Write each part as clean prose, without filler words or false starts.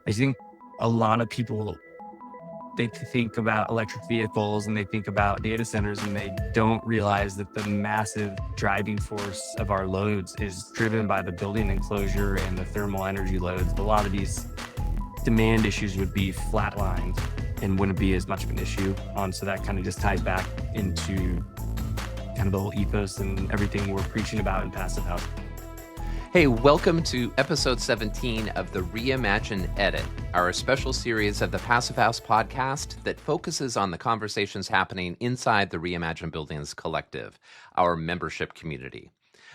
I think a lot of people, they think about electric vehicles and they think about data centers and they don't realize that the massive driving force of our loads is driven by the building enclosure and the thermal energy loads. A lot of these demand issues would be flatlined and wouldn't be as much of an issue. So that kind of just ties back into kind of the whole ethos and everything we're preaching about in Passive House. Hey, welcome to episode 17 of the Reimagine Edit, our special series of the Passive House podcast that focuses on the conversations happening inside the Reimagine Buildings Collective, our membership community.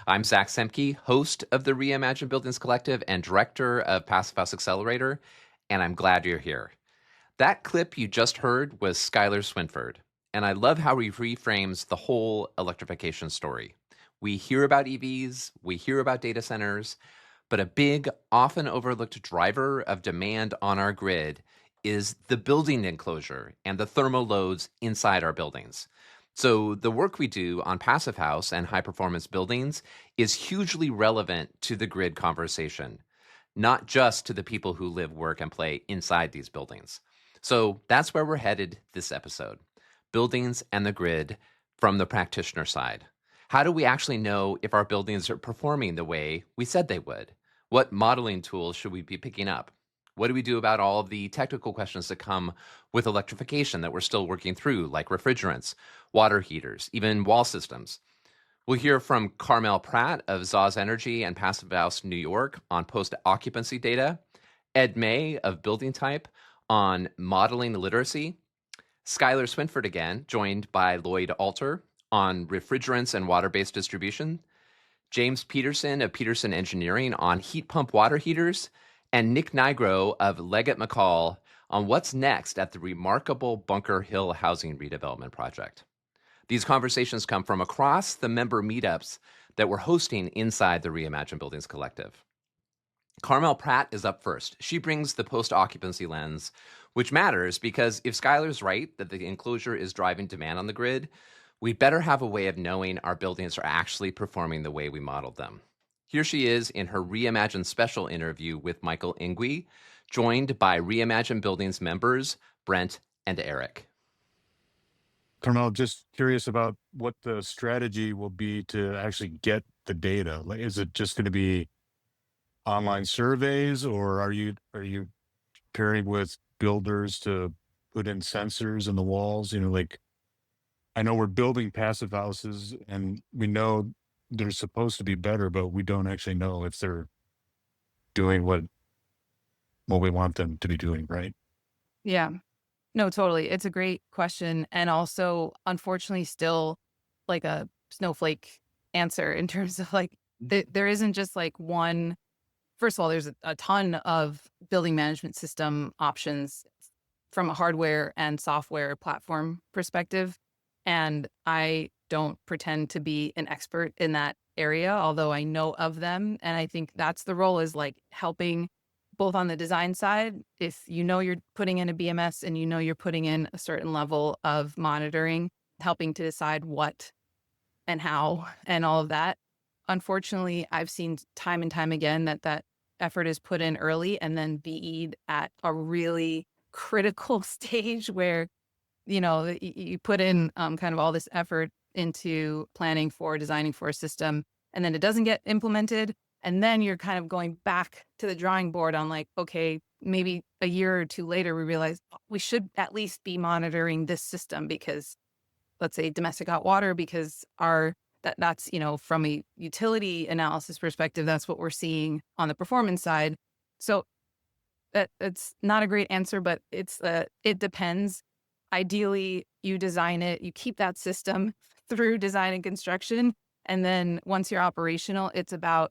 I'm Zach Semke, host of the Reimagine Buildings Collective and director of Passive House Accelerator, and I'm glad you're here. That clip you just heard was Skylar Swinford, and I love how he reframes the whole electrification story. We hear about EVs, we hear about data centers, but a big, often overlooked driver of demand on our grid is the building enclosure and the thermal loads inside our buildings. So the work we do on Passive House and high performance buildings is hugely relevant to the grid conversation, not just to the people who live, work, and play inside these buildings. So that's where we're headed this episode, buildings and the grid from the practitioner side. How do we actually know if our buildings are performing the way we said they would? What modeling tools should we be picking up? What do we do about all of the technical questions that come with electrification that we're still working through, like refrigerants, water heaters, even wall systems? We'll hear from Carmel Pratt of Zaz Energy and Passive House New York on post-occupancy data, Ed May of Building Type on modeling literacy, Skylar Swinford again, joined by Lloyd Alter on refrigerants and water-based distribution, James Peterson of Peterson Engineering on heat pump water heaters, and Nick Nigro of Leggett McCall on what's next at the remarkable Bunker Hill housing redevelopment project. These conversations come from across the member meetups that we're hosting inside the Reimagine Buildings Collective. Carmel Pratt is up first. She brings the post-occupancy lens, which matters because if Skylar's right that the enclosure is driving demand on the grid, we better have a way of knowing our buildings are actually performing the way we modeled them. Here she is in her Reimagine special interview with Michael Ingui, joined by Reimagine Buildings members, Brent and Eric. Carmel, just curious about what the strategy will be to actually get the data. Like, is it just going to be online surveys, or are you pairing with builders to put in sensors in the walls? Like, I know we're building passive houses and we know they're supposed to be better, but we don't actually know if they're doing what we want them to be doing, right? Yeah, no, totally. It's a great question. And also, unfortunately, still like a snowflake answer in terms of like, there isn't just like one. First of all, there's a ton of building management system options from a hardware and software platform perspective. And I don't pretend to be an expert in that area, although I know of them. And I think that's the role, is like helping both on the design side. If you know you're putting in a BMS and you know you're putting in a certain level of monitoring, helping to decide what and how and all of that. Unfortunately, I've seen time and time again that effort is put in early and then VE'd at a really critical stage where, you put in kind of all this effort into planning for, designing for a system, and then it doesn't get implemented. And then you're kind of going back to the drawing board on like, okay, maybe a year or two later, we realize we should at least be monitoring this system because, let's say, domestic hot water, because that's, from a utility analysis perspective, that's what we're seeing on the performance side. So that's not a great answer, but it depends. Ideally, you design it, you keep that system through design and construction. And then once you're operational, it's about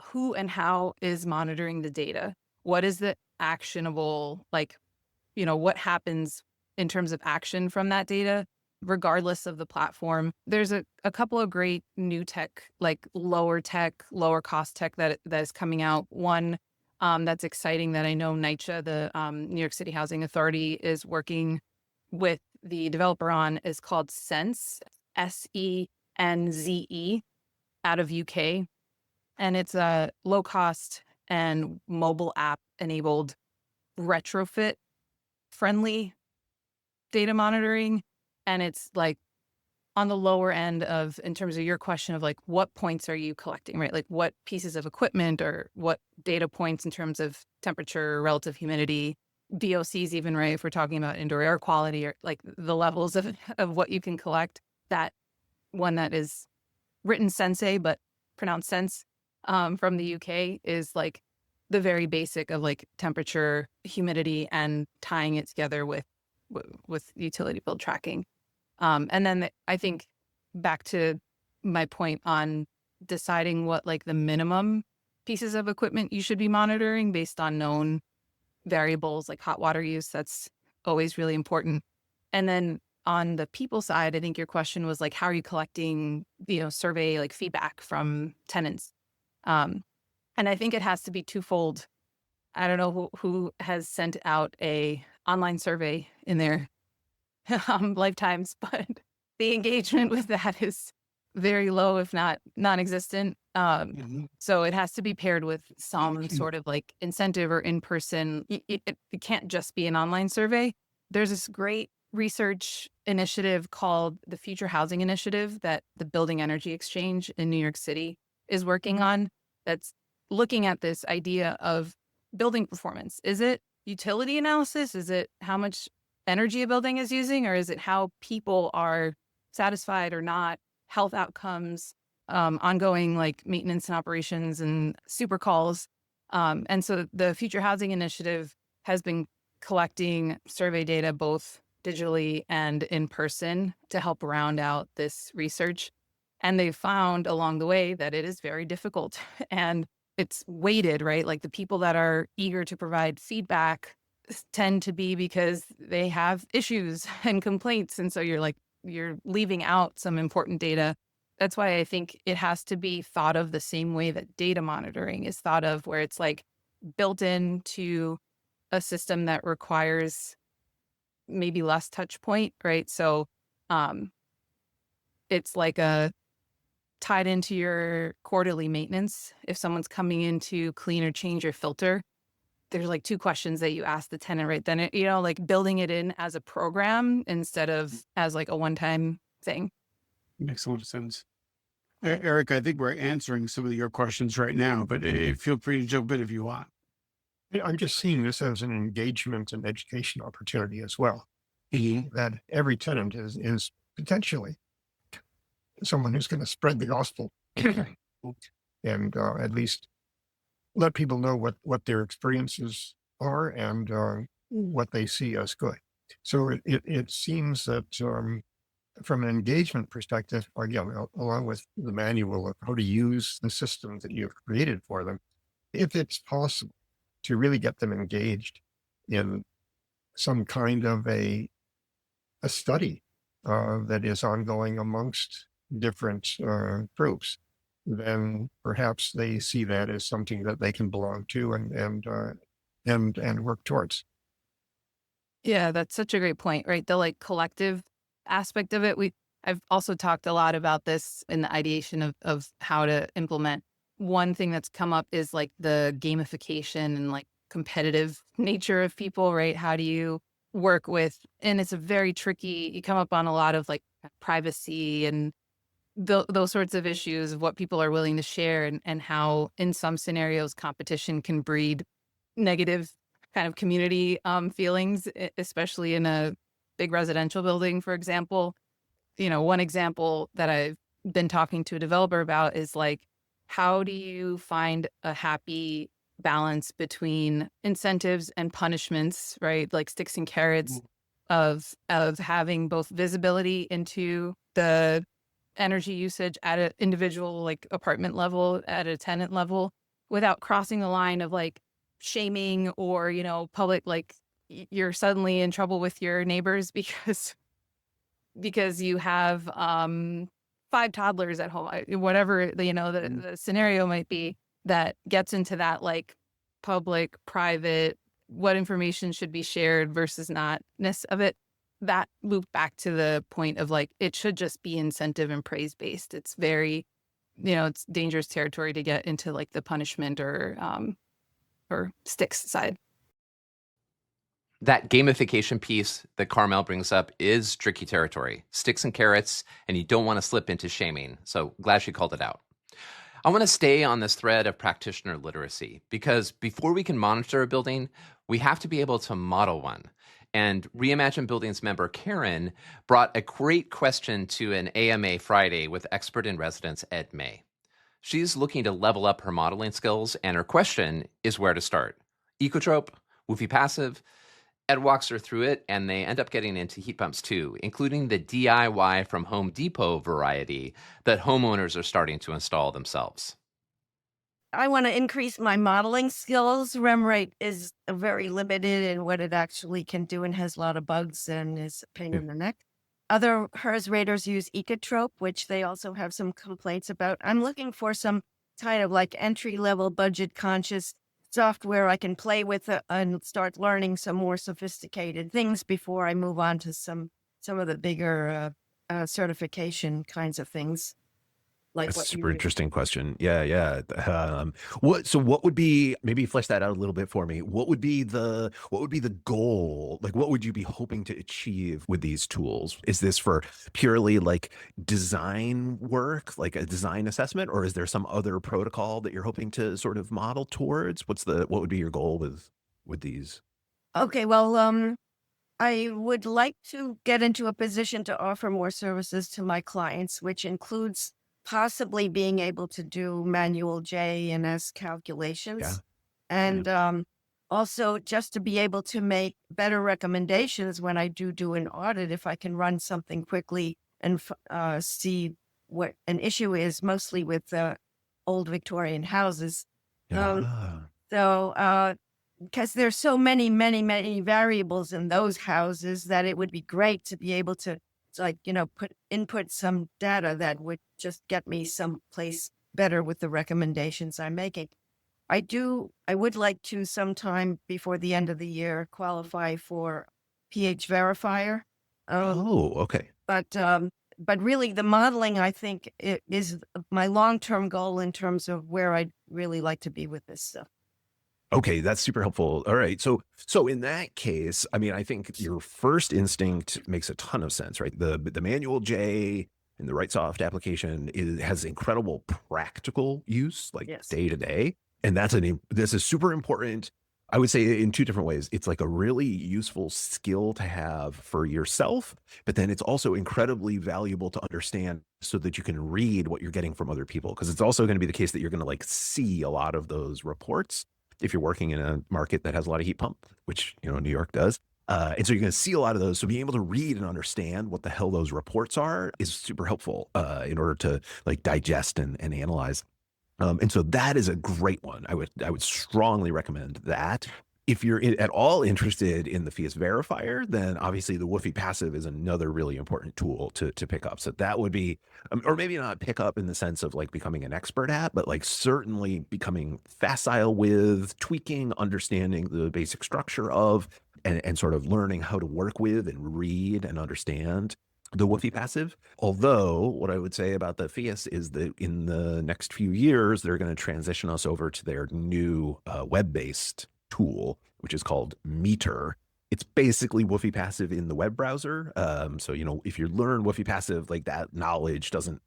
who and how is monitoring the data. What is the actionable, what happens in terms of action from that data, regardless of the platform. There's a couple of great new tech, like lower cost tech that is coming out. One that's exciting that I know NYCHA, the New York City Housing Authority, is working with the developer on is called Sense, Senze, out of UK. And it's a low cost and mobile app enabled retrofit friendly data monitoring. And it's like on the lower end of, in terms of your question of like, what points are you collecting, right? Like what pieces of equipment or what data points in terms of temperature, relative humidity, VOCs even, right? If we're talking about indoor air quality or like the levels of what you can collect, that one that is written sensei, but pronounced sense from the UK is like the very basic of like temperature, humidity, and tying it together with utility bill tracking. And then I think back to my point on deciding what like the minimum pieces of equipment you should be monitoring based on known variables like hot water use. That's always really important. And then on the people side, I think your question was like, how are you collecting, survey like feedback from tenants? And I think it has to be twofold. I don't know who has sent out a online survey in their lifetimes, but the engagement with that is very low, if not non-existent. So it has to be paired with some sort of like incentive or in-person. It can't just be an online survey. There's this great research initiative called the Future Housing Initiative that the Building Energy Exchange in New York City is working on, that's looking at this idea of building performance. Is it utility analysis? Is it how much energy a building is using? Or is it how people are satisfied or not, health outcomes, ongoing like maintenance and operations and super calls? And so the Future Housing Initiative has been collecting survey data both digitally and in person to help round out this research. And they found along the way that it is very difficult and it's weighted, right? Like the people that are eager to provide feedback tend to be because they have issues and complaints. And so you're leaving out some important data. That's why I think it has to be thought of the same way that data monitoring is thought of, where it's like built into a system that requires maybe less touch point, right? So it's like tied into your quarterly maintenance. If someone's coming in to clean or change your filter, there's like two questions that you ask the tenant right then, like building it in as a program instead of as like a one-time thing. Makes a lot of sense. Eric, I think we're answering some of your questions right now, but feel free to jump in if you want. Yeah, I'm just seeing this as an engagement and education opportunity as well. That every tenant is potentially someone who's going to spread the gospel and at least let people know what their experiences are and what they see as good. So it seems that from an engagement perspective, again, along with the manual of how to use the system that you've created for them, if it's possible to really get them engaged in some kind of a study that is ongoing amongst different groups, then perhaps they see that as something that they can belong to and work towards. Yeah, that's such a great point, right? The like collective aspect of it. I've also talked a lot about this in the ideation of how to implement. One thing that's come up is like the gamification and like competitive nature of people, right? How do you work with, and it's a very tricky, you come up on a lot of like privacy and those sorts of issues of what people are willing to share and how in some scenarios competition can breed negative kind of community feelings, especially in a big residential building, for example. One example that I've been talking to a developer about is like, how do you find a happy balance between incentives and punishments, right? Like sticks and carrots of having both visibility into the energy usage at an individual like apartment level, at a tenant level, without crossing the line of like shaming or, public, like you're suddenly in trouble with your neighbors because you have 5 toddlers at home, whatever, the scenario might be, that gets into that like public, private, what information should be shared versus notness of it. That looped back to the point of like, it should just be incentive and praise based. It's very, it's dangerous territory to get into like the punishment or sticks side. That gamification piece that Carmel brings up is tricky territory, sticks and carrots, and you don't want to slip into shaming. So glad she called it out. I want to stay on this thread of practitioner literacy because before we can monitor a building, we have to be able to model one. And Reimagine Buildings member Karen brought a great question to an AMA Friday with expert in residence Ed May. She's looking to level up her modeling skills, and her question is where to start. Ecotrope, Woofy Passive. Ed walks her through it, and they end up getting into heat pumps too, including the DIY from Home Depot variety that homeowners are starting to install themselves. I want to increase my modeling skills. RemRate is very limited in what it actually can do and has a lot of bugs and is a pain in the neck. Other HERS raters use Ecotrope, which they also have some complaints about. I'm looking for some kind of like entry-level budget conscious software I can play with and start learning some more sophisticated things before I move on to some of the bigger certification kinds of things. Like That's a what you super do. interesting question. Yeah. What would be, maybe flesh that out a little bit for me. What would be the goal? Like, what would you be hoping to achieve with these tools? Is this for purely like design work, like a design assessment, or is there some other protocol that you're hoping to sort of model towards? What would be your goal with these? Okay, well, I would like to get into a position to offer more services to my clients, which includes possibly being able to do manual J and S calculations. Yeah. And also just to be able to make better recommendations when I do an audit, if I can run something quickly and see what an issue is, mostly with old Victorian houses. Yeah. Because there's so many variables in those houses that it would be great to be able to input some data that would just get me someplace better with the recommendations I'm making. I would like to sometime before the end of the year qualify for pH verifier. Okay. But really the modeling, I think, is my long-term goal in terms of where I'd really like to be with this stuff. Okay, that's super helpful. All right. So in that case, I mean, I think your first instinct makes a ton of sense, right? The manual J and the RightSoft application has incredible practical use, like Yes. day to day. And this is super important. I would say in two different ways. It's like a really useful skill to have for yourself, but then it's also incredibly valuable to understand so that you can read what you're getting from other people. Because it's also going to be the case that you're going to like see a lot of those reports if you're working in a market that has a lot of heat pump, which, New York does. And so you're going to see a lot of those. So being able to read and understand what the hell those reports are is super helpful in order to like digest and analyze. And so that is a great one. I would strongly recommend that. If you're at all interested in the pH verifier, then obviously the Woofy Passive is another really important tool to pick up. So that would be, or maybe not pick up in the sense of like becoming an expert at, but like certainly becoming facile with, tweaking, understanding the basic structure of, and sort of learning how to work with and read and understand the Woofy Passive. Although what I would say about the pH is that in the next few years, they're going to transition us over to their new web-based tool, which is called Meter. It's basically Woofy Passive in the web browser. So, if you learn Woofy Passive, like that knowledge doesn't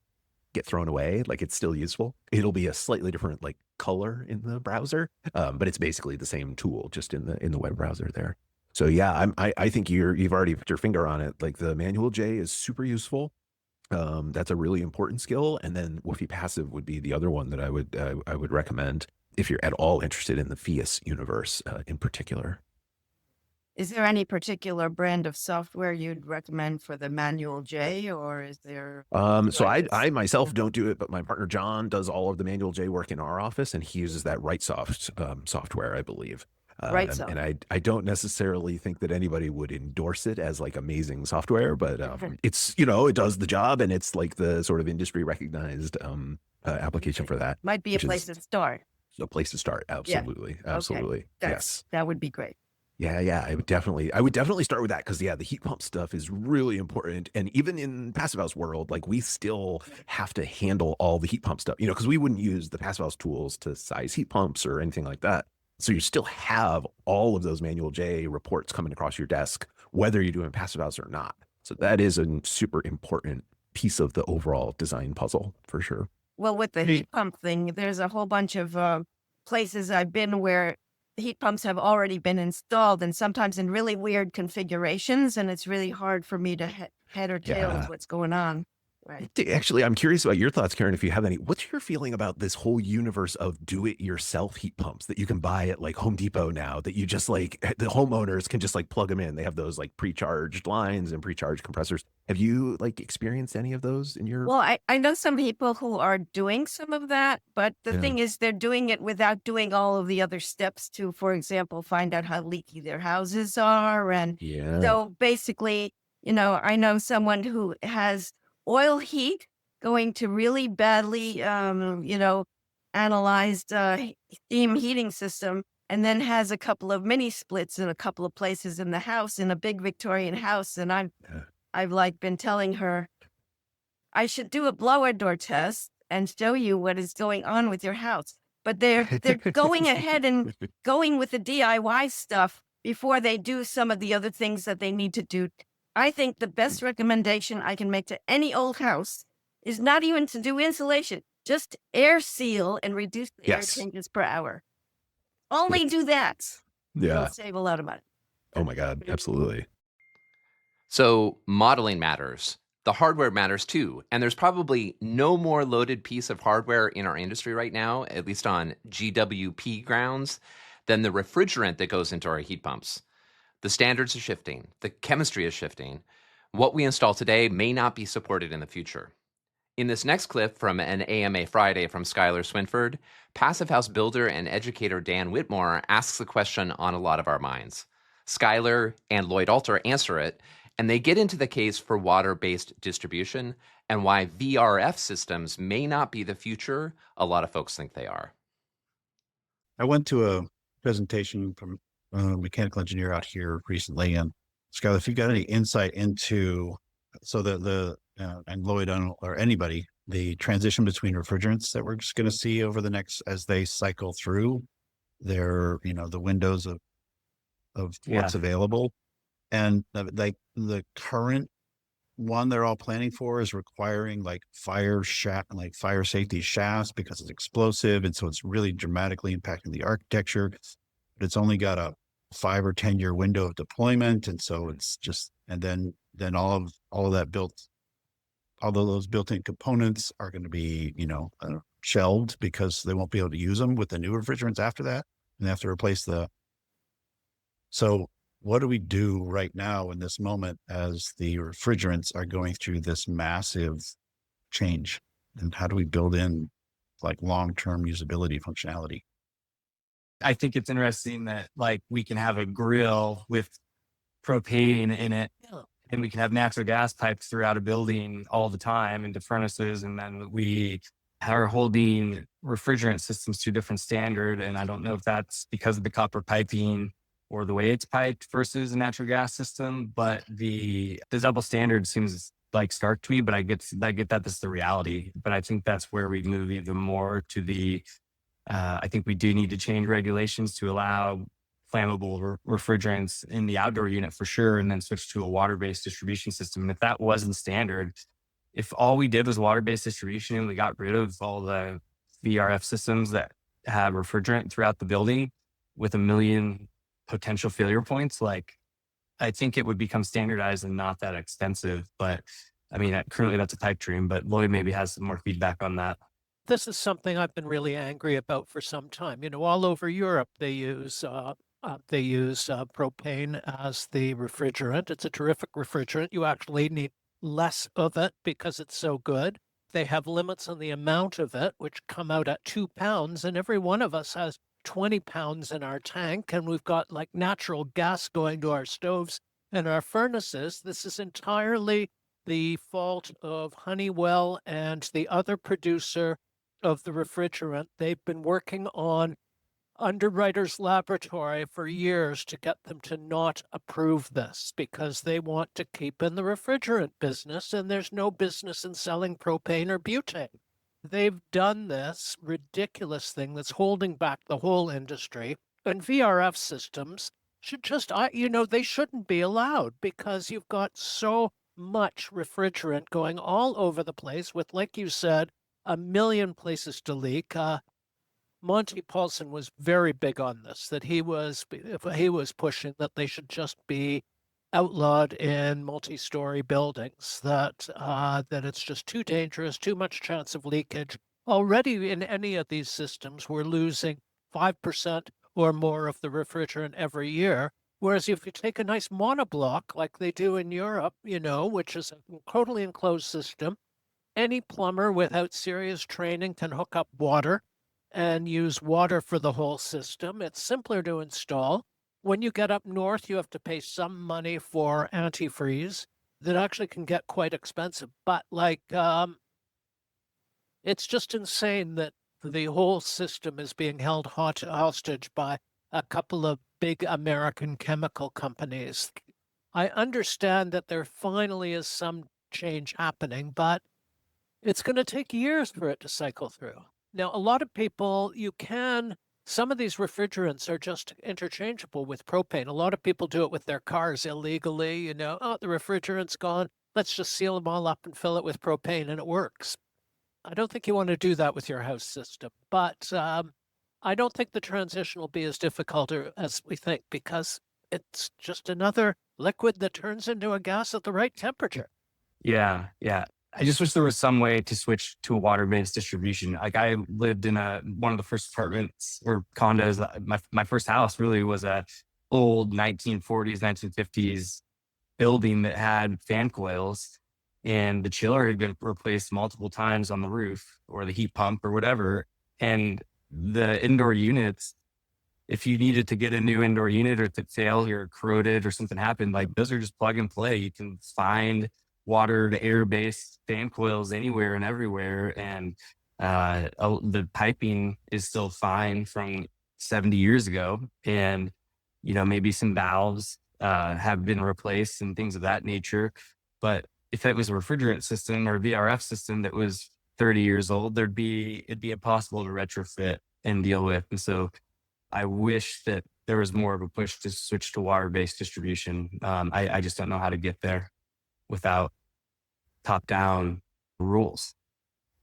get thrown away, like it's still useful. It'll be a slightly different like color in the browser, but it's basically the same tool, just in the web browser there. So yeah, I think you've already put your finger on it. Like the manual J is super useful. That's a really important skill. And then Woofy Passive would be the other one that I would recommend if you're at all interested in the pH universe in particular. Is there any particular brand of software you'd recommend for the manual J, or is there? So I myself don't do it, but my partner John does all of the manual J work in our office, and he uses that RightSoft software, I believe. RightSoft. And I don't necessarily think that anybody would endorse it as like amazing software, but it's, it does the job, and it's like the sort of industry recognized application for that. Might be a place to start. A place to start. Absolutely. Yeah. Absolutely. Okay. Yes. That would be great. Yeah. I would definitely start with that, because the heat pump stuff is really important. And even in Passive House world, like we still have to handle all the heat pump stuff, because we wouldn't use the Passive House tools to size heat pumps or anything like that. So you still have all of those manual J reports coming across your desk, whether you're doing passive house or not. So that is a super important piece of the overall design puzzle for sure. Well, with the Hey. heat pump thing, there's a whole bunch of places I've been where heat pumps have already been installed, and sometimes in really weird configurations, and it's really hard for me to head or tail Yeah. what's going on. Right. Actually, I'm curious about your thoughts, Karen, if you have any. What's your feeling about this whole universe of do-it-yourself heat pumps that you can buy at like Home Depot now, that you just like, the homeowners can just like plug them in? They have those like pre-charged lines and pre-charged compressors. Have you like experienced any of those in your? Well, I know some people who are doing some of that, but the Yeah. thing is they're doing it without doing all of the other steps to, for example, find out how leaky their houses are. And Yeah. so basically, I know someone who has oil heat going to really badly, analyzed steam heating system, and then has a couple of mini splits in a couple of places in the house, in a big Victorian house. And Yeah. I've like been telling her, I should do a blower door test and show you what is going on with your house. But they're going ahead and going with the DIY stuff before they do some of the other things that they need to do. I think the best recommendation I can make to any old house is not even to do insulation, just air seal and reduce the air Yes. changes per hour. Only do that. Yeah. You'll save a lot of money. Oh my God. Absolutely. So modeling matters. The hardware matters too. And there's probably no more loaded piece of hardware in our industry right now, at least on GWP grounds, than the refrigerant that goes into our heat pumps. The standards are shifting. The chemistry is shifting. What we install today may not be supported in the future. In this next clip from an AMA Friday from Skylar Swinford, Passive House builder and educator Dan Whitmore asks the question on a lot of our minds. Skylar and Lloyd Alter answer it, and they get into the case for water-based distribution and why VRF systems may not be the future a lot of folks think they are. I went to a presentation from a mechanical engineer out here recently, and Skylar, if you got any insight into, so and Lloyd or anybody, the transition between refrigerants that we're just going to see over the next, as they cycle through their, the windows of what's available, and the current one they're all planning for is requiring like fire safety shafts because it's explosive, and so it's really dramatically impacting the architecture. But it's only got a 5 or 10 year window of deployment, and so it's just, and then all of that all of those built-in components are going to be shelved because they won't be able to use them with the new refrigerants after that, and they have to replace so what do we do right now in this moment as the refrigerants are going through this massive change, and how do we build in like long-term usability functionality? I think it's interesting that like we can have a grill with propane in it, and we can have natural gas pipes throughout a building all the time into furnaces. And then we are holding refrigerant systems to a different standard. And I don't know if that's because of the copper piping or the way it's piped versus a natural gas system, but the double standard seems like stark to me, but I get that this is the reality. But I think that's where we move even more to I think we do need to change regulations to allow flammable refrigerants in the outdoor unit for sure, and then switch to a water-based distribution system. And if that wasn't standard, if all we did was water-based distribution and we got rid of all the VRF systems that have refrigerant throughout the building with 1 million potential failure points, like I think it would become standardized and not that extensive. But I mean, currently that's a pipe dream, but Lloyd maybe has some more feedback on that. This is something I've been really angry about for some time. All over Europe, they use propane as the refrigerant. It's a terrific refrigerant. You actually need less of it because it's so good. They have limits on the amount of it, which come out at 2 pounds, and every one of us has 20 pounds in our tank, and we've got like natural gas going to our stoves and our furnaces. This is entirely the fault of Honeywell and the other producer of the refrigerant. They've been working on Underwriters Laboratory for years to get them to not approve this because they want to keep in the refrigerant business, and there's no business in selling propane or butane. They've done this ridiculous thing that's holding back the whole industry. And VRF systems should just, they shouldn't be allowed because you've got so much refrigerant going all over the place with, like you said, a million places to leak. Monty Paulson was very big on this, that he was pushing that they should just be outlawed in multi-story buildings, that it's just too dangerous, too much chance of leakage. Already in any of these systems, we're losing 5% or more of the refrigerant every year. Whereas if you take a nice monoblock like they do in Europe, which is a totally enclosed system, any plumber without serious training can hook up water and use water for the whole system. It's simpler to install. When you get up north, you have to pay some money for antifreeze that actually can get quite expensive. But it's just insane that the whole system is being held hostage by a couple of big American chemical companies. I understand that there finally is some change happening, but it's going to take years for it to cycle through. Now, a lot of people, some of these refrigerants are just interchangeable with propane. A lot of people do it with their cars illegally, the refrigerant's gone. Let's just seal them all up and fill it with propane, and it works. I don't think you want to do that with your house system, but I don't think the transition will be as difficult as we think, because it's just another liquid that turns into a gas at the right temperature. Yeah. I just wish there was some way to switch to a water-based distribution. Like, I lived in one of the first apartments or condos. My first house really was a old 1940s, 1950s building that had fan coils, and the chiller had been replaced multiple times on the roof, or the heat pump or whatever. And the indoor units, if you needed to get a new indoor unit, or if it failed or corroded or something happened, like, those are just plug and play. You can find water to air-based fan coils anywhere and everywhere. And the piping is still fine from 70 years ago. And, maybe some valves have been replaced and things of that nature. But if it was a refrigerant system or a VRF system that was 30 years old, it'd be impossible to retrofit and deal with. And so I wish that there was more of a push to switch to water-based distribution. I just don't know how to get there without top-down rules.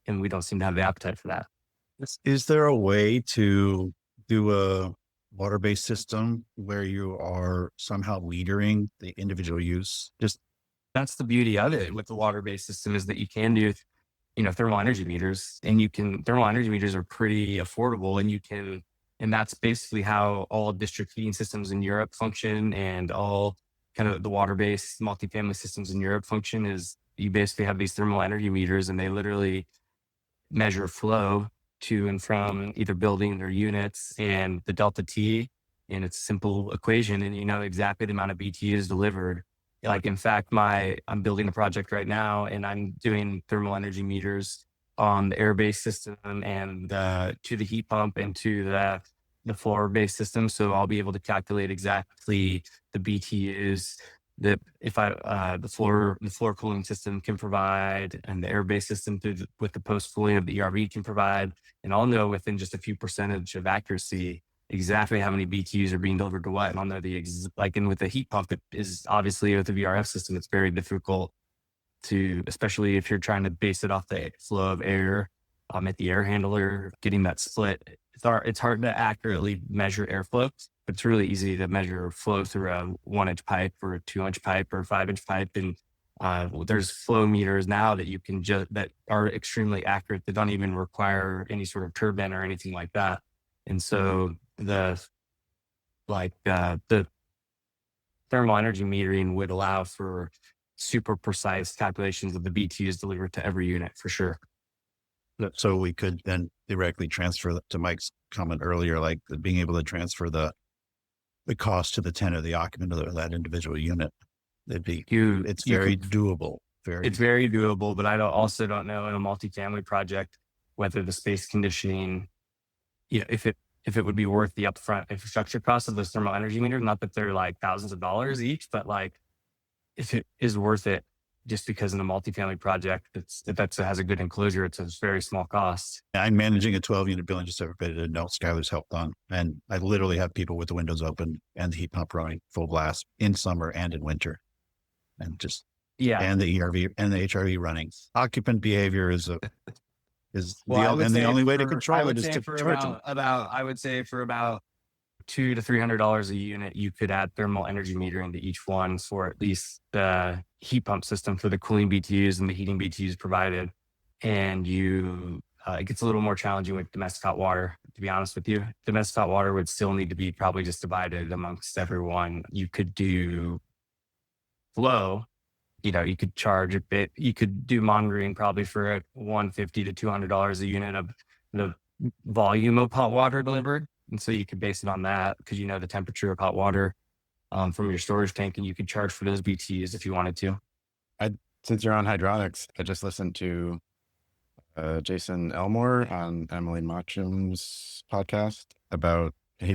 And we don't seem to have the appetite for that. Is there a way to do a water-based system where you are somehow metering the individual use? That's the beauty of it with the water-based system, is that you can do, thermal energy meters, and thermal energy meters are pretty affordable, and that's basically how all district heating systems in Europe function, and all kind of the water-based multifamily systems in Europe function. Is you basically have these thermal energy meters, and they literally measure flow to and from either buildings or units, and the delta T, and it's a simple equation, and you know exactly the amount of BTU is delivered. Like, in fact, I'm building a project right now, and I'm doing thermal energy meters on the air-based system and to the heat pump and to the floor-based system. So I'll be able to calculate exactly the BTUs that the floor cooling system can provide, and the air-based system with the post-cooling of the ERV can provide. And I'll know within just a few percentage of accuracy exactly how many BTUs are being delivered to what. And I'll know and with the heat pump, it is obviously, with the VRF system, it's very difficult to, especially if you're trying to base it off the flow of air at the air handler, getting that split. It's hard to accurately measure airflow, but it's really easy to measure flow through a 1-inch pipe or a 2-inch pipe or a 5-inch pipe. And there's flow meters now that you can that are extremely accurate, that don't even require any sort of turbine or anything like that. And so the thermal energy metering would allow for super precise calculations of the BTUs delivered to every unit, for sure. So we could then theoretically transfer to Mike's comment earlier, like being able to transfer the cost to the tenant, the occupant of that individual unit. It's very doable. It's very doable, but I also don't know in a multifamily project whether the space conditioning, if it would be worth the upfront infrastructure cost of those thermal energy meters. Not that they're like thousands of dollars each, but like, if it is worth it just because in a multifamily project that has a good enclosure, it's a very small cost. I'm managing a 12-unit building, just so everybody to know. Skylar's helped on, and I literally have people with the windows open and the heat pump running full blast in summer and in winter, and just and the ERV and the HRV running. Occupant behavior is the only way to control it is to charge them. I would say for about $200 to $300 a unit, you could add thermal energy metering to each one for at least the heat pump system for the cooling BTUs and the heating BTUs provided. And it gets a little more challenging with domestic hot water, to be honest with you. Domestic hot water would still need to be probably just divided amongst everyone. You could do flow, you could charge a bit. You could do monitoring probably for $150 to $200 a unit of the volume of hot water delivered. And so you could base it on that because the temperature of hot water from your storage tank, and you could charge for those BTUs if you wanted to. Since you're on hydronics, I just listened to Jason Elmore on Emily Mottram's podcast about he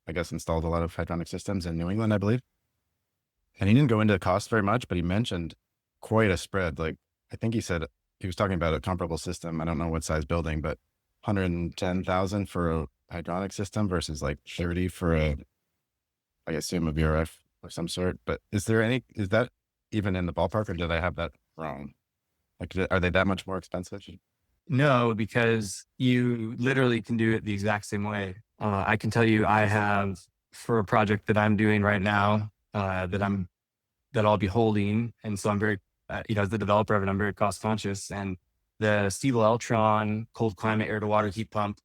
I guess installed a lot of hydronic systems in New England, I believe. And he didn't go into cost very much, but he mentioned quite a spread. Like I think he said he was talking about a comparable system. I don't know what size building, but 110,000 for a hydronic system versus like 30 for I assume a VRF of some sort. But is that even in the ballpark, or did I have that wrong? Like, are they that much more expensive? No, because you literally can do it the exact same way. I can tell you, I have for a project that I'm doing right now that I'll be holding, and so I'm very, as the developer of it, I'm very cost conscious. And the Steel Eltron cold climate air to water heat pump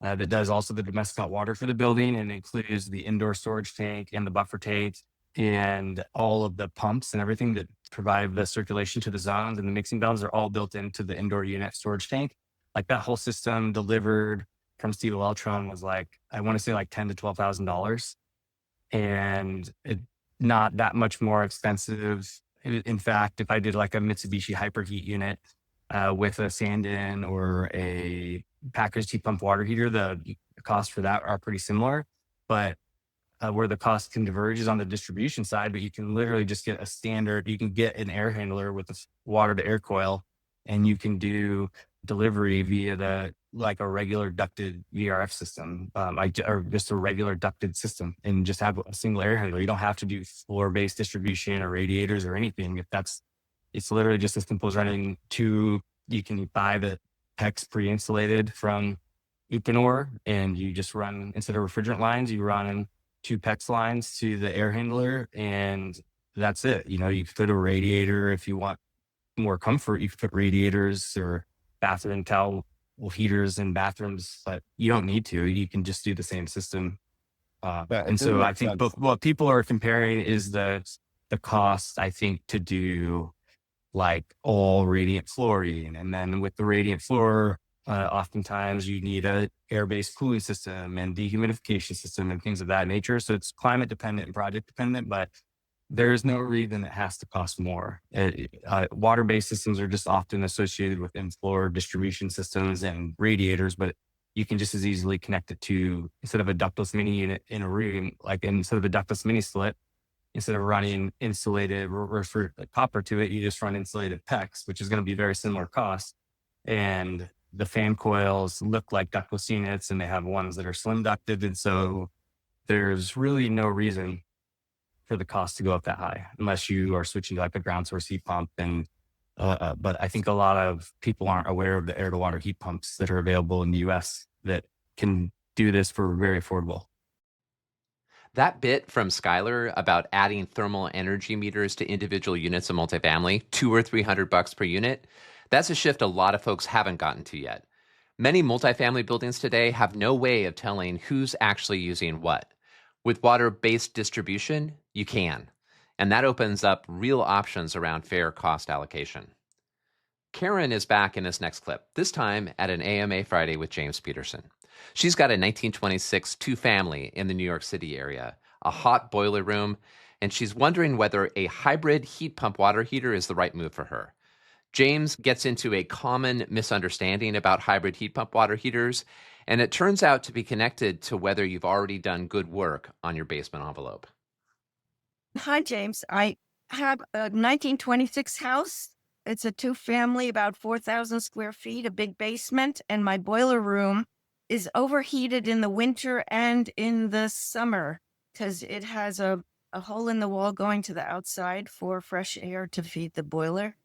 that does also the domestic hot water for the building, and includes the indoor storage tank and the buffer tank and all of the pumps and everything that provide the circulation to the zones and the mixing valves are all built into the indoor unit storage tank. Like that whole system delivered from Steel Eltron was I want to say $10,000 to $12,000, and it not that much more expensive. In fact, if I did like a Mitsubishi Hyperheat unit with a stand-in or a packaged heat pump water heater, the costs for that are pretty similar. But where the cost can diverge is on the distribution side, but you can literally just get you can get an air handler with a water to air coil, and you can do delivery via a regular ducted VRF system, or just a regular ducted system, and just have a single air handler. You don't have to do floor-based distribution or radiators or anything. It's literally just as simple as running you can buy the PEX pre-insulated from Uponor, and you just run, instead of refrigerant lines, you run 2 PEX lines to the air handler, and that's it. You could put a radiator if you want more comfort. You could put radiators or bathroom towel heaters in bathrooms, but you don't need to. You can just do the same system. And so I think what people are comparing is the cost, I think, to do all radiant flooring. And then with the radiant floor, oftentimes you need a air-based cooling system and dehumidification system and things of that nature. So it's climate dependent and project dependent, but there's no reason it has to cost more. Water-based systems are just often associated with in-floor distribution systems and radiators, but you can just as easily connect it to, instead of a ductless mini unit in a room, instead of a ductless mini split, instead of running insulated copper to it, you just run insulated PEX, which is going to be very similar cost. And the fan coils look like ductless units, and they have ones that are slim ducted. And so there's really no reason for the cost to go up that high unless you are switching to a ground source heat pump. And but I think a lot of people aren't aware of the air to water heat pumps that are available in the US that can do this for very affordable. That bit from Skylar about adding thermal energy meters to individual units of multifamily, $200 or $300 per unit, that's a shift a lot of folks haven't gotten to yet. Many multifamily buildings today have no way of telling who's actually using what. With water-based distribution, you can. And that opens up real options around fair cost allocation. Karen is back in this next clip, this time at an AMA Friday with James Peterson. She's got a 1926 two-family in the New York City area, a hot boiler room, and she's wondering whether a hybrid heat pump water heater is the right move for her. James gets into a common misunderstanding about hybrid heat pump water heaters, and it turns out to be connected to whether you've already done good work on your basement envelope. Hi, James. I have a 1926 house. It's a 2-family, about 4,000 square feet, a big basement, and my boiler room is overheated in the winter and in the summer because it has a hole in the wall going to the outside for fresh air to feed the boiler.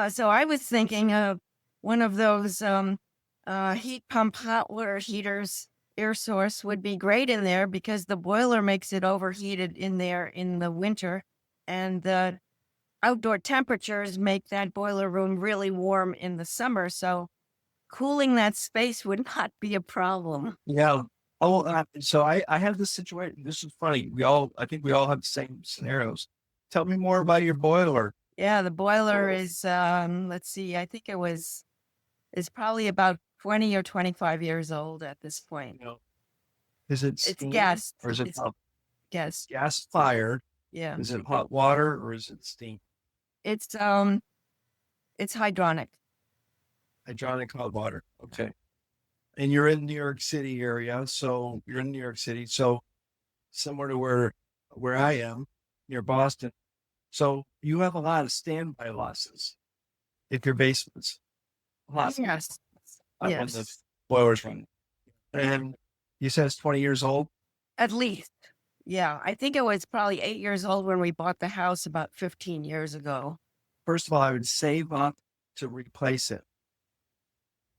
So I was thinking of one of those heat pump hot water heaters, air source would be great in there because the boiler makes it overheated in there in the winter, and the outdoor temperatures make that boiler room really warm in the summer. So cooling that space would not be a problem. Yeah. Oh, so I have this situation. This is funny. I think we all have the same scenarios. Tell me more about your boiler. Yeah, the boiler is, let's see, I think it's probably about 20 or 25 years old at this point. Is it It's steam gas. or is it It's gas. gas fired? Yeah. Is it hot water or is it steam? It's hydronic. Hydronic hot water. Okay. And you're in New York City area. So you're in New York City. So similar to where I am, near Boston. So you have a lot of standby losses if your basement's hot. Yes. When the Yes. boiler's running. And you said it's 20 years old. At least. Yeah. I think it was probably 8 years old when we bought the house about 15 years ago. First of all, I would save up to replace it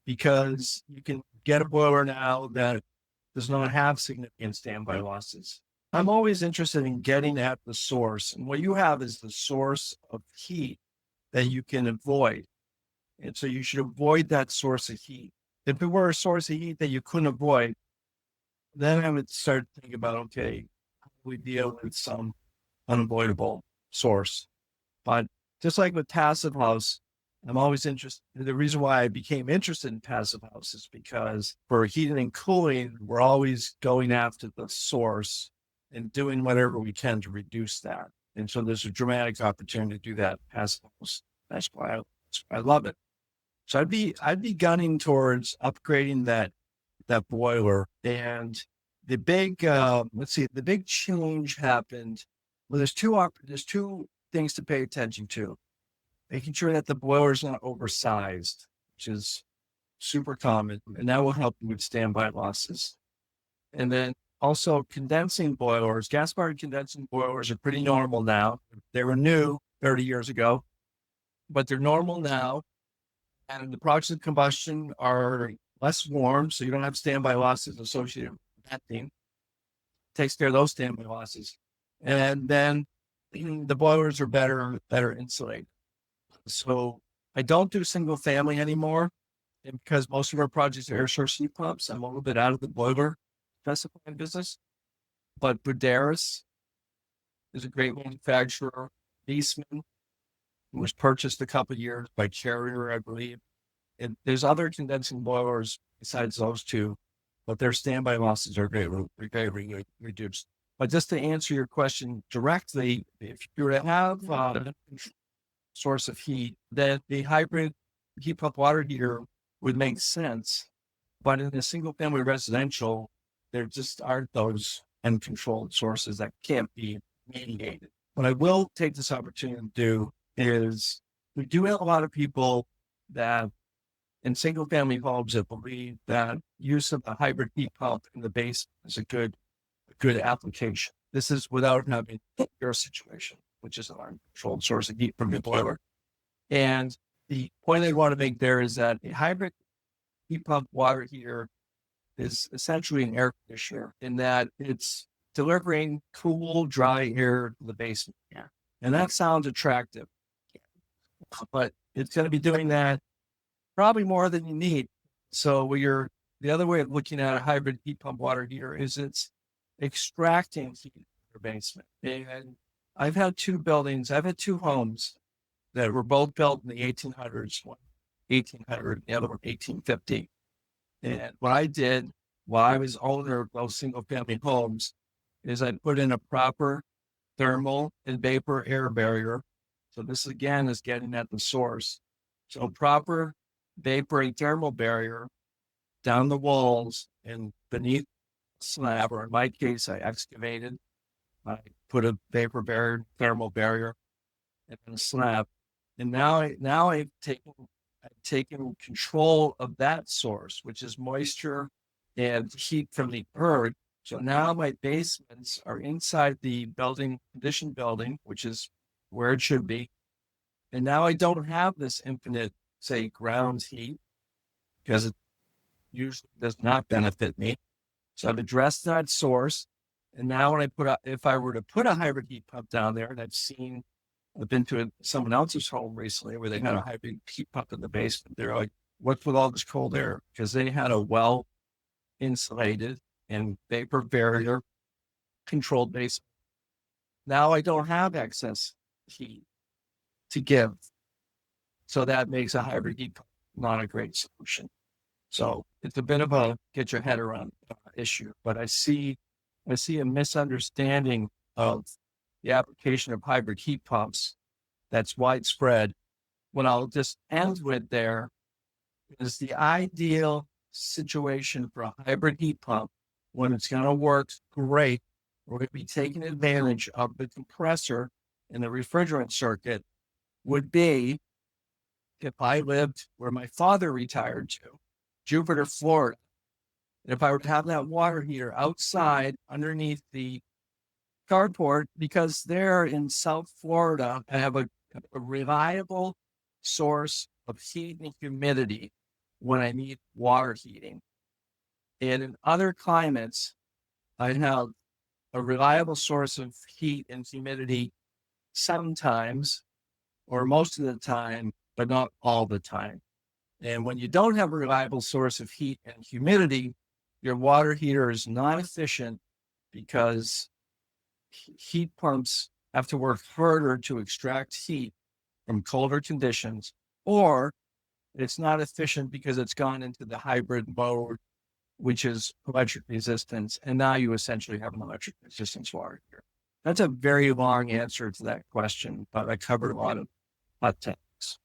because you can get a boiler now that does not have significant standby losses. I'm always interested in getting at the source. And what you have is the source of heat that you can avoid. And so you should avoid that source of heat. If it were a source of heat that you couldn't avoid, then I would start thinking about, okay, how do we deal with some unavoidable source? But just like with passive house, I'm always interested. The reason why I became interested in passive house is because for heating and cooling, we're always going after the source and doing whatever we can to reduce that. And so there's a dramatic opportunity to do that in passive house. That's why I love it. So I'd be gunning towards upgrading that boiler. And the big the big change happened. Well, there's two things to pay attention to. Making sure that the boiler is not oversized, which is super common, and that will help you with standby losses. And then also condensing boilers, gas-fired condensing boilers are pretty normal now. They were new 30 years ago, but they're normal now. And the products of combustion are less warm, so you don't have standby losses associated with that thing. Takes care of those standby losses. And then the boilers are better insulated. So I don't do single family anymore. And because most of our projects are air source heat pumps, I'm a little bit out of the boiler specifying business. But Buderis is a great manufacturer. Eastman was purchased a couple of years by Carrier, I believe. And there's other condensing boilers besides those two, but their standby losses are very reduced. But just to answer your question directly, if you were to have a source of heat, then the hybrid heat pump water heater would make sense. But in a single family residential, there just aren't those uncontrolled sources that can't be mediated. What I will take this opportunity to do is we do have a lot of people that in single family homes that believe that use of the hybrid heat pump in the basement is a good application. This is without having your situation, which is an uncontrolled source of heat from the boiler. And the point I want to make there is that a hybrid heat pump water heater is essentially an air conditioner in that it's delivering cool, dry air to the basement. Yeah. And that sounds attractive, but it's going to be doing that probably more than you need. So the other way of looking at a hybrid heat pump water heater is it's extracting heat from your basement. And I've had two homes that were both built in the 1800s, one 1800, the other one 1850. And what I did while I was owner of those single family homes is I put in a proper thermal and vapor air barrier. So this again is getting at the source. So proper vapor and thermal barrier down the walls and beneath the slab, or in my case, I excavated. I put a vapor barrier, thermal barrier. and then a slab. And now I've taken control of that source, which is moisture and heat from the earth. So now my basements are inside the conditioned building, which is where it should be. And now I don't have this infinite, say, ground heat, because it usually does not benefit me. So I've addressed that source. And now when if I were to put a hybrid heat pump down there, and I've been to someone else's home recently where they had a hybrid heat pump in the basement. They're like, what's with all this cold air? Because they had a well insulated and vapor barrier controlled basement. Now I don't have excess heat to give. So that makes a hybrid heat pump not a great solution. So it's a bit of a get your head around issue, but I see a misunderstanding of the application of hybrid heat pumps that's widespread. What I'll just end with there is the ideal situation for a hybrid heat pump when it's going to work great. We're going to be taking advantage of the compressor in the refrigerant circuit would be if I lived where my father retired to, Jupiter, Florida. And if I were to have that water heater outside underneath the carport, because there in South Florida, I have a reliable source of heat and humidity when I need water heating. And in other climates, I have a reliable source of heat and humidity sometimes, or most of the time, but not all the time. And when you don't have a reliable source of heat and humidity, your water heater is not efficient because heat pumps have to work harder to extract heat from colder conditions, or it's not efficient because it's gone into the hybrid mode, which is electric resistance. And now you essentially have an electric resistance water heater. That's a very long answer to that question, but I covered a lot of hot topics.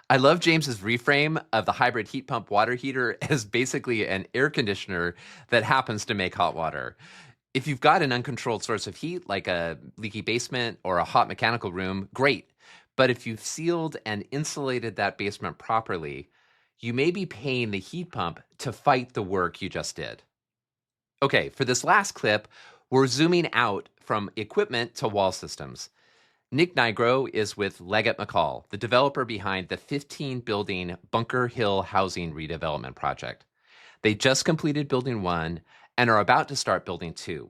I love James's reframe of the hybrid heat pump water heater as basically an air conditioner that happens to make hot water. If you've got an uncontrolled source of heat, like a leaky basement or a hot mechanical room, great. But if you've sealed and insulated that basement properly, you may be paying the heat pump to fight the work you just did. Okay, for this last clip, we're zooming out from equipment to wall systems. Nick Nigro is with Leggett McCall, the developer behind the 15-building Bunker Hill housing redevelopment project. They just completed building 1 and are about to start building 2.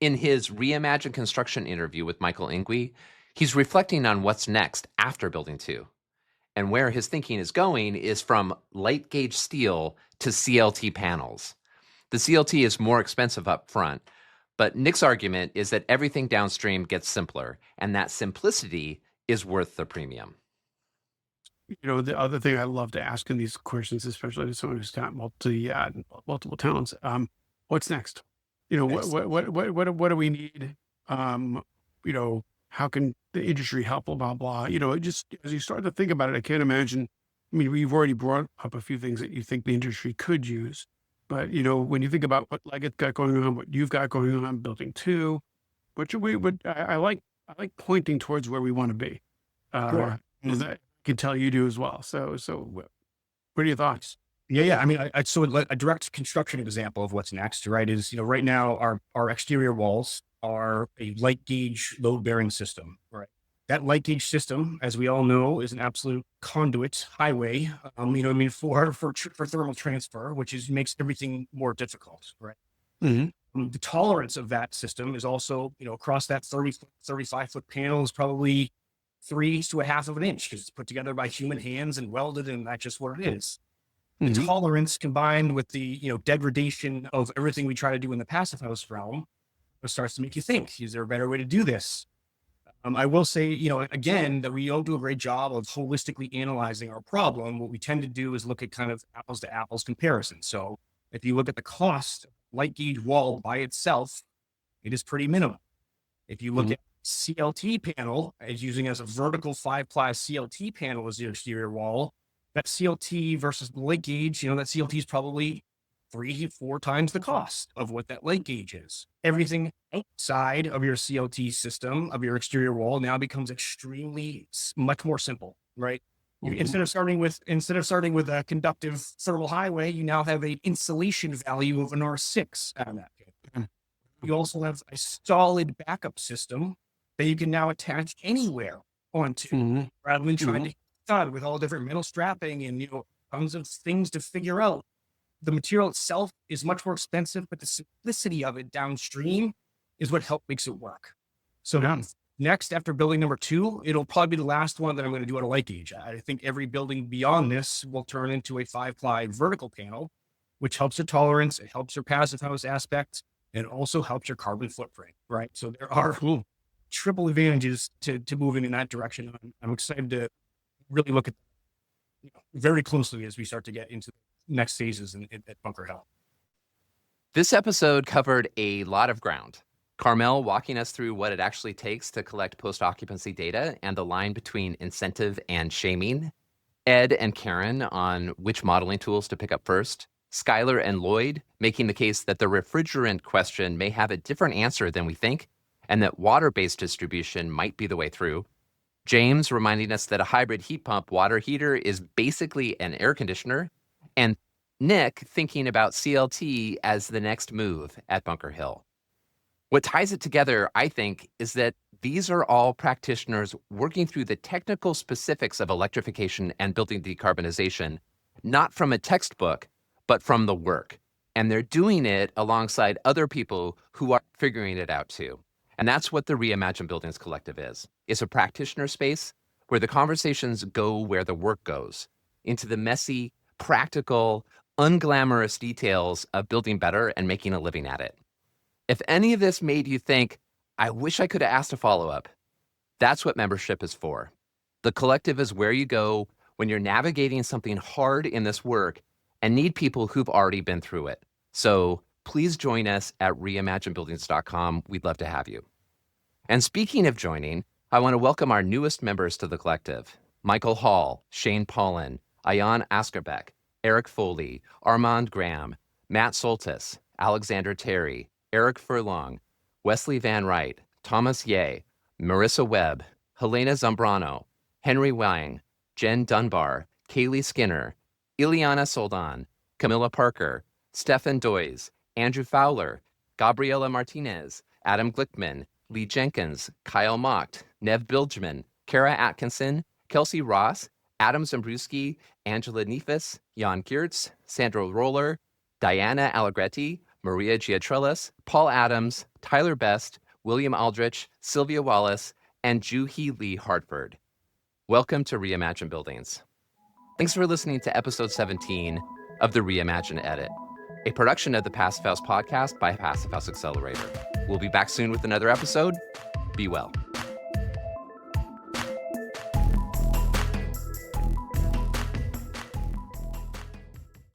In his Reimagined Construction interview with Michael Ingui, he's reflecting on what's next after building 2. And where his thinking is going is from light gauge steel to CLT panels. The CLT is more expensive up front, but Nick's argument is that everything downstream gets simpler, and that simplicity is worth the premium. You know, the other thing I love to ask in these questions, especially to someone who's got multiple talents, what's next? You know, what do we need? You know, how can the industry help? Blah, blah, blah. You know, it just, as you start to think about it, I can't imagine. I mean, we've already brought up a few things that you think the industry could use. But, you know, when you think about what Leggett's got going on, what you've got going on, building 2, I like pointing towards where we want to be. Sure. As I can tell you do as well. So what are your thoughts? Yeah. I mean, so a direct construction example of what's next, right, is, you know, right now our exterior walls are a light gauge load bearing system, right? That light gauge system, as we all know, is an absolute conduit highway, you know what I mean, for thermal transfer, which makes everything more difficult, right? Mm-hmm. The tolerance of that system is also, you know, across that 35-foot panel is probably 3 to 1/2 of an inch because it's put together by human hands and welded, and that's just what it is. Mm-hmm. The tolerance combined with the, you know, degradation of everything we try to do in the passive house realm, it starts to make you think, is there a better way to do this? I will say, you know, again, that we don't do a great job of holistically analyzing our problem. What we tend to do is look at kind of apples to apples comparison. So if you look at the cost of light gauge wall by itself, it is pretty minimal. If you look at CLT panel as using as a vertical 5-ply CLT panel as the exterior wall, that CLT versus the light gauge, you know, that CLT is probably 3-4 times the cost of what that light gauge is. Everything outside of your CLT system, of your exterior wall, now becomes extremely much more simple, right? Instead of starting with a conductive thermal highway, you now have an insulation value of an R6 out of that. You also have a solid backup system that you can now attach anywhere onto, rather than trying to thud with all different metal strapping and tons of things to figure out. The material itself is much more expensive, but the simplicity of it downstream is what makes it work. So next, after building number 2, it'll probably be the last one that I'm going to do at a light gauge. I think every building beyond this will turn into a 5-ply vertical panel, which helps your tolerance, it helps your passive house aspect, and also helps your carbon footprint, right? So there are triple advantages to moving in that direction. I'm excited to really look at very closely as we start to get into the next phases at Bunker Hill. This episode covered a lot of ground. Carmel walking us through what it actually takes to collect post-occupancy data and the line between incentive and shaming. Ed and Karen on which modeling tools to pick up first. Skylar and Lloyd making the case that the refrigerant question may have a different answer than we think, and that water-based distribution might be the way through. James reminding us that a hybrid heat pump water heater is basically an air conditioner, and Nick thinking about CLT as the next move at Bunker Hill. What ties it together, I think, is that these are all practitioners working through the technical specifics of electrification and building decarbonization, not from a textbook, but from the work. And they're doing it alongside other people who are figuring it out too. And that's what the Reimagine Buildings Collective is. It's a practitioner space where the conversations go where the work goes, into the messy, practical, unglamorous details of building better and making a living at it. If any of this made you think, I wish I could have asked a follow-up, that's what membership is for. The collective is where you go when you're navigating something hard in this work and need people who've already been through it. So please join us at reimaginebuildings.com. We'd love to have you. And speaking of joining, I want to welcome our newest members to the collective. Michael Hall, Shane Paulin, Ayan Askerbek, Eric Foley, Armand Graham, Matt Soltis, Alexander Terry, Eric Furlong, Wesley Van Wright, Thomas Ye, Marissa Webb, Helena Zambrano, Henry Wang, Jen Dunbar, Kaylee Skinner, Ileana Soldan, Camilla Parker, Stefan Doyes, Andrew Fowler, Gabriela Martinez, Adam Glickman, Lee Jenkins, Kyle Mocht, Nev Bilgeman, Kara Atkinson, Kelsey Ross, Adam Zambruski, Angela Nefis, Jan Geertz, Sandra Roller, Diana Allegretti, Maria Giatrellis, Paul Adams, Tyler Best, William Aldrich, Sylvia Wallace, and Juhi Lee Hartford. Welcome to Reimagine Buildings. Thanks for listening to episode 17 of the Reimagine Edit, a production of the Passive House podcast by Passive House Accelerator. We'll be back soon with another episode. Be well.